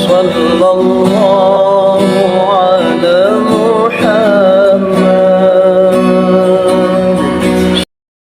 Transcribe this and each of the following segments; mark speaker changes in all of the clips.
Speaker 1: صلى الله على محمد.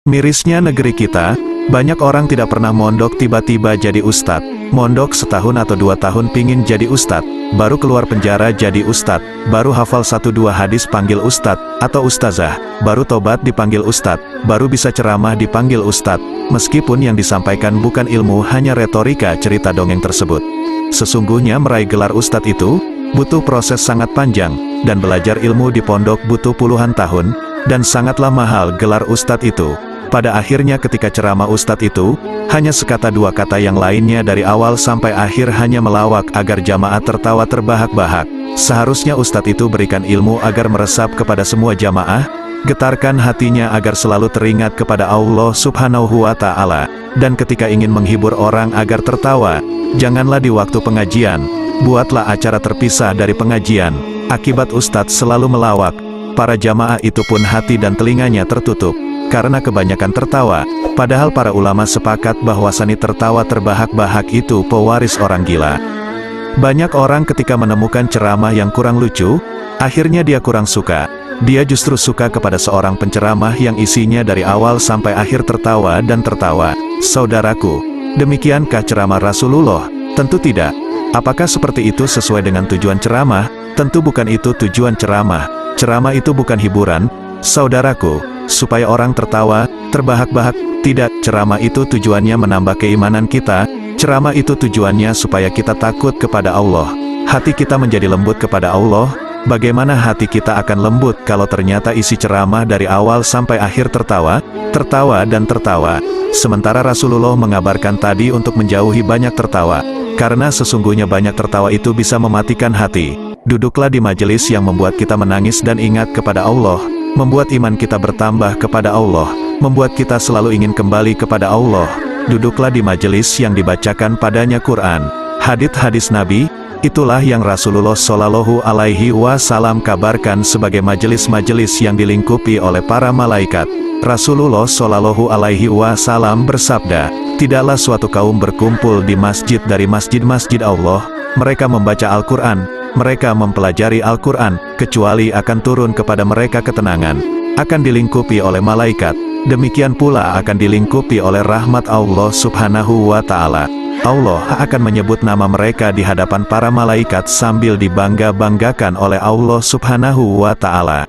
Speaker 2: Mirisnya negeri kita, banyak orang tidak pernah mondok tiba-tiba jadi ustadz. Mondok setahun atau 2 tahun pingin jadi ustadz, baru keluar penjara jadi ustadz, baru hafal 1-2 hadis panggil ustadz, atau ustazah, baru tobat dipanggil ustadz, baru bisa ceramah dipanggil ustadz, meskipun yang disampaikan bukan ilmu hanya retorika cerita dongeng tersebut. Sesungguhnya meraih gelar ustadz itu, butuh proses sangat panjang, dan belajar ilmu di pondok butuh puluhan tahun, dan sangatlah mahal gelar ustadz itu. Pada akhirnya ketika ceramah ustadz itu, hanya sekata 2 kata yang lainnya dari awal sampai akhir hanya melawak agar jamaah tertawa terbahak-bahak. Seharusnya ustadz itu berikan ilmu agar meresap kepada semua jamaah, getarkan hatinya agar selalu teringat kepada Allah Subhanahu wa Ta'ala, dan ketika ingin menghibur orang agar tertawa, janganlah di waktu pengajian, buatlah acara terpisah dari pengajian. Akibat ustadz selalu melawak, para jamaah itu pun hati dan telinganya tertutup karena kebanyakan tertawa, padahal para ulama sepakat bahwasanya tertawa terbahak-bahak itu pewaris orang gila. Banyak orang ketika menemukan ceramah yang kurang lucu, akhirnya dia kurang suka. Dia justru suka kepada seorang penceramah yang isinya dari awal sampai akhir tertawa dan tertawa. Saudaraku, demikiankah ceramah Rasulullah? Tentu tidak. Apakah seperti itu sesuai dengan tujuan ceramah? Tentu bukan itu tujuan ceramah. Ceramah itu bukan hiburan, saudaraku, supaya orang tertawa, terbahak-bahak. Tidak, ceramah itu tujuannya menambah keimanan kita, ceramah itu tujuannya supaya kita takut kepada Allah. Hati kita menjadi lembut kepada Allah. Bagaimana hati kita akan lembut kalau ternyata isi ceramah dari awal sampai akhir tertawa, tertawa dan tertawa. Sementara Rasulullah mengabarkan tadi untuk menjauhi banyak tertawa, karena sesungguhnya banyak tertawa itu bisa mematikan hati. Duduklah di majelis yang membuat kita menangis dan ingat kepada Allah, membuat iman kita bertambah kepada Allah, membuat kita selalu ingin kembali kepada Allah. Duduklah di majelis yang dibacakan padanya Quran, hadits-hadis Nabi. Itulah yang Rasulullah Shallallahu Alaihi Wasallam kabarkan sebagai majelis-majelis yang dilingkupi oleh para malaikat. Rasulullah Shallallahu Alaihi Wasallam bersabda, tidaklah suatu kaum berkumpul di masjid dari masjid-masjid Allah, mereka membaca Al-Quran, mereka mempelajari Al-Quran, kecuali akan turun kepada mereka ketenangan, akan dilingkupi oleh malaikat, demikian pula akan dilingkupi oleh rahmat Allah Subhanahu wa Ta'ala. Allah akan menyebut nama mereka di hadapan para malaikat sambil dibangga-banggakan oleh Allah Subhanahu wa Ta'ala.